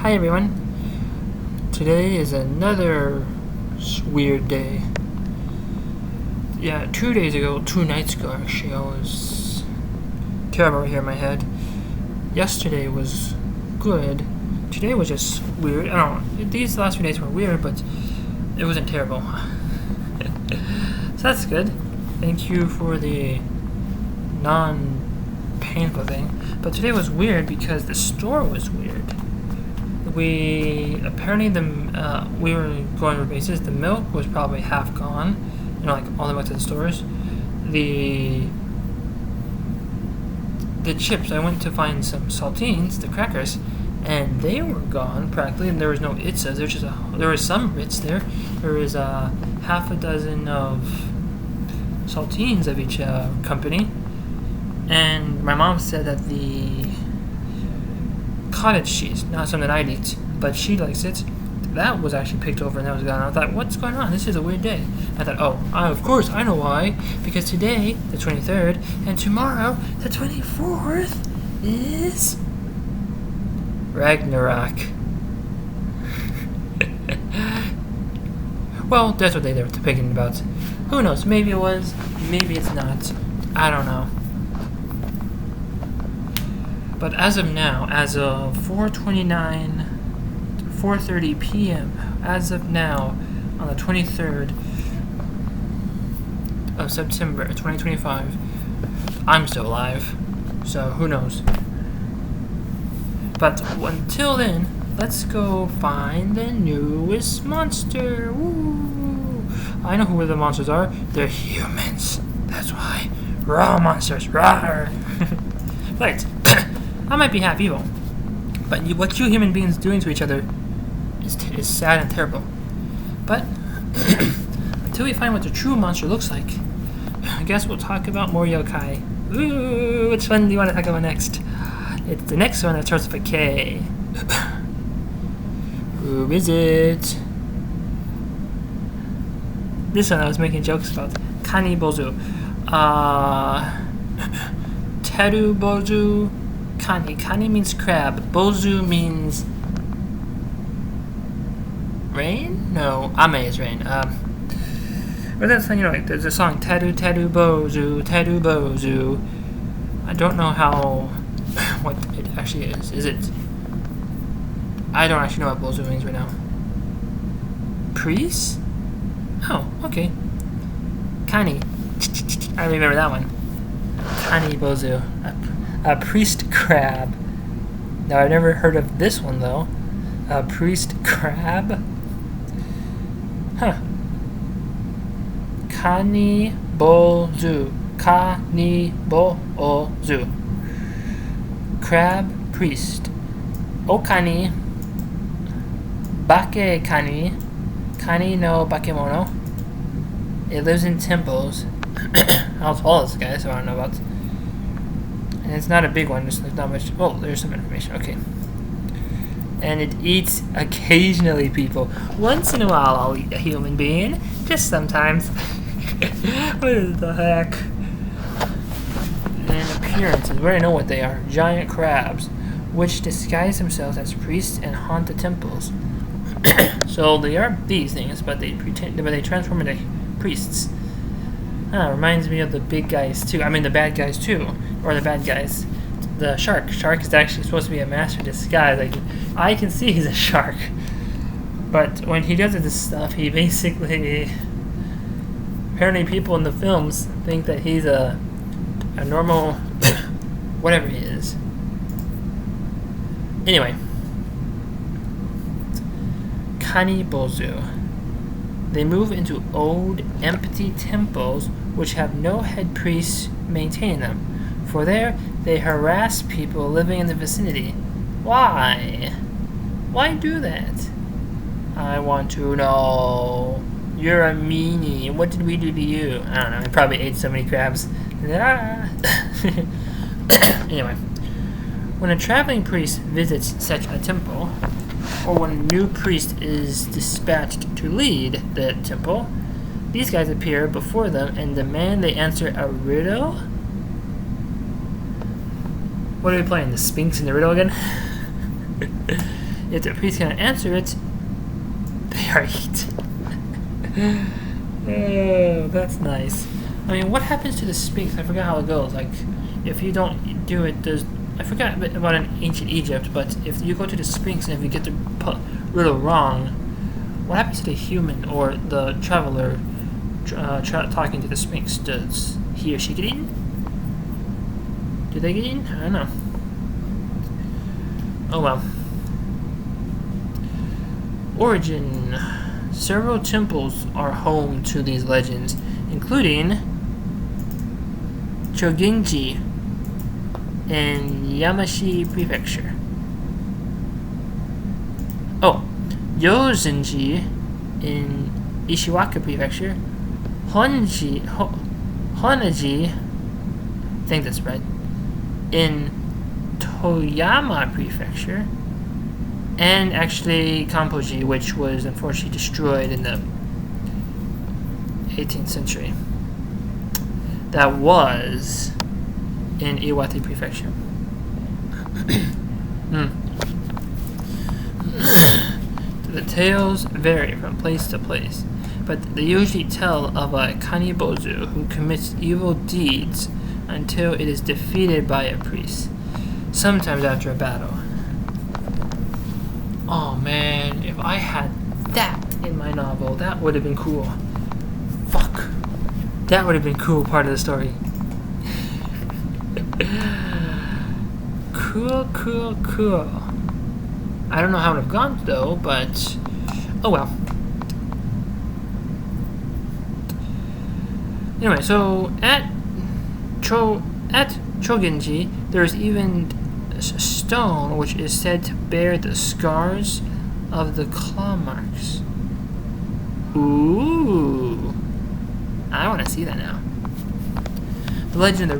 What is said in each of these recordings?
Hi everyone. Today is another weird day. Yeah, 2 nights ago actually, I was terrible right here in my head. Yesterday was good. Today was just weird. I don't know. These last few days were weird, but it wasn't terrible. So that's good. Thank you for the non-painful thing. But today was weird because the store was weird. We were going over bases. The milk was probably half gone, like all the way to the stores. The chips, I went to find some saltines, the crackers, and they were gone practically. And there was no Itzas. There was some Ritz there. There was half a dozen of saltines of each company. And my mom said that the cottage cheese, not something I'd eat, but she likes it, that was actually picked over and that was gone. I thought, what's going on? This is a weird day. I thought, of course, I know why. Because today, the 23rd, and tomorrow, the 24th, is Ragnarok. Well, that's what they were depicting about. Who knows? Maybe it was, maybe it's not. I don't know. But as of now, as of 4:30 p.m., as of now, on the 23rd of September 2025, I'm still alive. So who knows? But until then, let's go find the newest monster. Woo! I know who the monsters are. They're humans. That's why. Raw monsters. Rawr! Right. I might be half evil, but what you human beings doing to each other is sad and terrible. But until we find what the true monster looks like, I guess we'll talk about more yokai. Ooh, which one do you want to talk about next? It's the next one that starts with a K. Who is it? This one I was making jokes about. Kanibozu. Terubozu. Kani means crab. Bozu means rain? No, ame is rain. Or that's like there's a song Teru Bozu, Teru Bozu. I don't know what it actually is. Is it? I don't actually know what Bozu means right now. Priest? Oh, okay. Kani. I remember that one. Kanibozu. A priest crab. Now, I've never heard of this one, though. A priest crab? Huh. Kanibozu. Kanibozu. Crab priest. Okani. Bake kani. Kani no bakemono. It lives in temples. How tall is this guy? So I don't know about. And it's not a big one, there's not much. Oh, there's some information. Okay. And it eats occasionally people. Once in a while, I'll eat a human being. Just sometimes. What is the heck? And appearances. We already know what they are. Giant crabs, which disguise themselves as priests and haunt the temples. So they are these things, but they transform into priests. Reminds me of the big guys too. I mean the bad guys too. Or the bad guys. The shark. Shark is actually supposed to be a master disguise. I can see he's a shark. But when he does this stuff, he basically... Apparently people in the films think that he's a normal... whatever he is. Anyway. Kanibozu. They move into old, empty temples which have no head priests maintaining them. For there, they harass people living in the vicinity. Why? Why do that? I want to know. You're a meanie. What did we do to you? I don't know. I probably ate so many crabs. Anyway. When a traveling priest visits such a temple, or when a new priest is dispatched to lead the temple, these guys appear before them and demand they answer a riddle? What are we playing? The Sphinx and the riddle again? If the priest cannot answer it, they are eaten. Oh, that's nice. I mean, what happens to the Sphinx? I forgot how it goes. Like, if you don't do it, I forgot about in ancient Egypt, but if you go to the Sphinx and if you get the riddle wrong, what happens to the human or the traveler talking to the Sphinx? Does he or she get eaten? Do they get eaten? I don't know. Oh well. Origin. Several temples are home to these legends, including Choginji in Yamashi Prefecture. Oh, Yozenji in Ishiwaka Prefecture. Honaji, I think that's right, in Toyama Prefecture. And actually Kampoji, which was unfortunately destroyed in the 18th century. That was in Iwate Prefecture. The tales vary from place to place, but they usually tell of a Kanibozu who commits evil deeds until it is defeated by a priest, sometimes after a battle. Oh man, if I had that in my novel, that would have been cool. Fuck. That would have been a cool part of the story. Cool. I don't know how it would have gone though, but oh well. Anyway, so at Chogenji, there's even a stone which is said to bear the scars of the claw marks. Ooh, I want to see that now. The legend of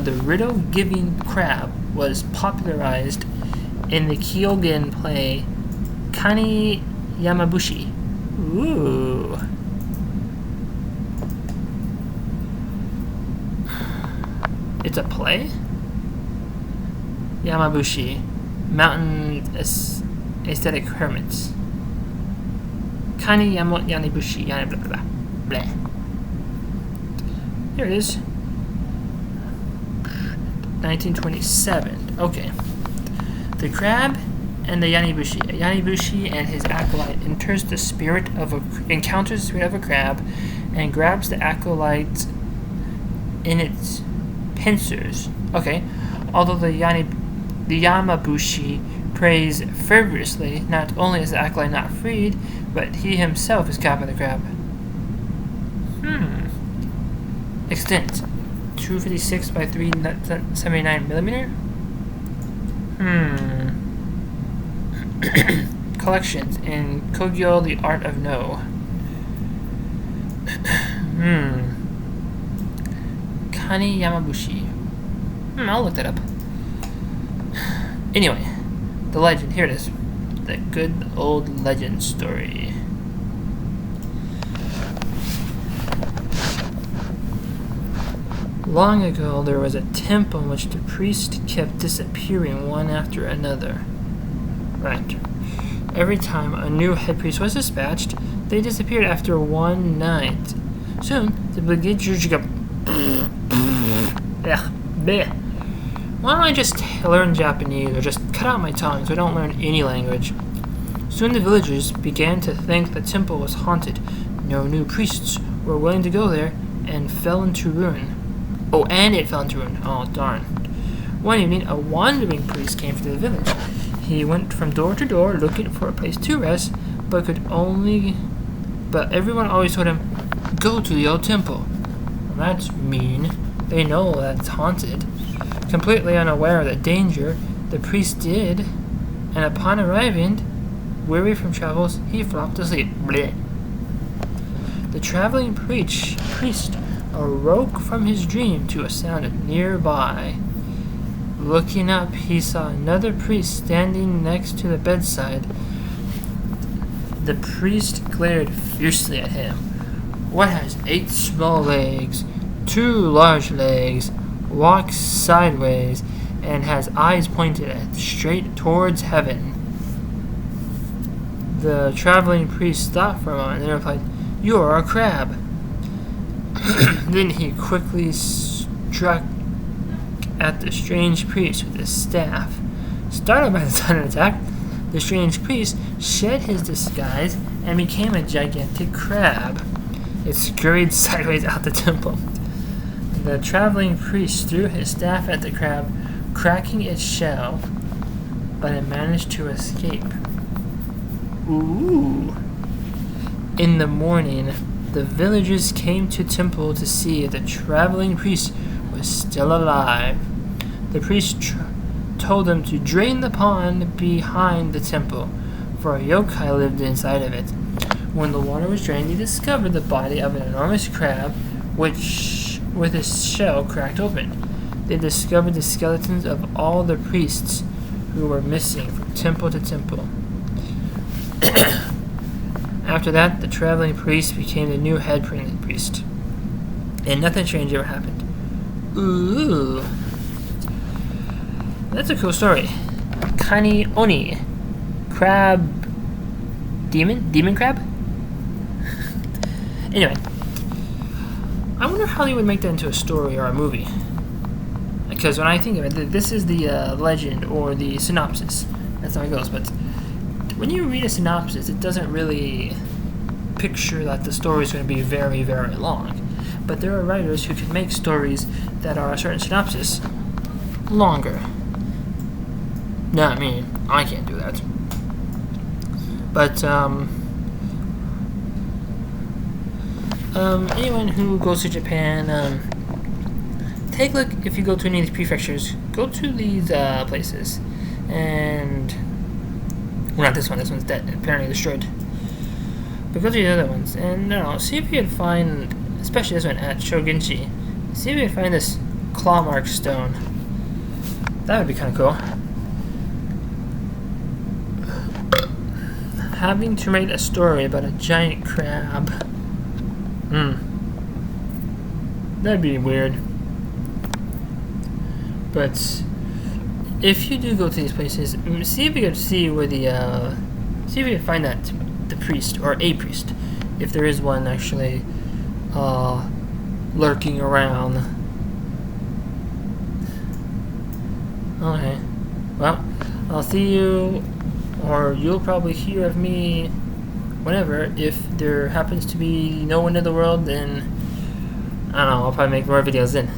the riddle-giving crab was popularized in the Kyogen play Kani Yamabushi. Ooh. It's a play? Yamabushi, Mountain Aesthetic Hermits. Kani Yanibushi, blah blah blah. Blah. Here it is. 1927. Okay. The crab and the Yanibushi. A Yanibushi and his acolyte encounters the spirit of a crab and grabs the acolyte in its pincers. Okay. Although the Yamabushi prays fervorously, not only is the acolyte not freed, but he himself is caught by the crab. Extent 256 by 379 millimeter. Collections in Kogyo, The Art of No. Kani Yamabushi. I'll look that up. Anyway, the legend. Here it is. The good old legend story. Long ago, there was a temple in which the priest kept disappearing one after another. Right. Every time a new head priest was dispatched, they disappeared after one night. Soon, the villagers got... Why don't I just learn Japanese or just cut out my tongue so I don't learn any language? Soon the villagers began to think the temple was haunted. No new priests were willing to go there and fell into ruin. Oh, and it fell into ruin. Oh, darn. One evening, a wandering priest came to the village. He went from door to door looking for a place to rest, but everyone always told him, "Go to the old temple." Well, that's mean. They know that it's haunted. Completely unaware of the danger, the priest did, and upon arriving, weary from travels, he flopped asleep. Blech. The traveling priest awoke from his dream to a sound nearby. Looking up, he saw another priest standing next to the bedside. The priest glared fiercely at him. "What has 8 small legs, 2 large legs, walks sideways, and has eyes pointed at straight towards heaven. The traveling priest thought for a moment and replied, "You are a crab." Then he quickly struck at the strange priest with his staff. Startled by the sudden attack, the strange priest shed his disguise and became a gigantic crab. It scurried sideways out the temple. The traveling priest threw his staff at the crab, cracking its shell, but it managed to escape. Ooh. In the morning, the villagers came to temple to see if the traveling priest was still alive. The priest told them to drain the pond behind the temple, for a yokai lived inside of it. When the water was drained, they discovered the body of an enormous crab, which, with its shell cracked open. They discovered the skeletons of all the priests who were missing from temple to temple. After that, the traveling priest became the new head priest. And nothing strange ever happened. Ooh. That's a cool story. Kani crab demon crab? Anyway, I wonder how they would make that into a story or a movie. Because when I think of it, this is the legend or the synopsis. That's how it goes. But when you read a synopsis, it doesn't really picture that the story is going to be very, very long. But there are writers who can make stories that are a certain synopsis longer. Not me. I can't do that. But anyone who goes to Japan, take a look. If you go to any of these prefectures, go to these places, and well, not this one. This one's dead. Apparently destroyed. But go to the other ones, and see if you can find, especially this one at Shogunji. See if you can find this claw mark stone. That would be kind of cool. Having to write a story about a giant crab. That'd be weird. But if you do go to these places, see if you can see where see if you can find the priest or a priest, if there is one actually lurking around. Okay. Well, I'll see you, or you'll probably hear of me whenever. If there happens to be no one in the world, then I don't know, I'll probably make more videos then.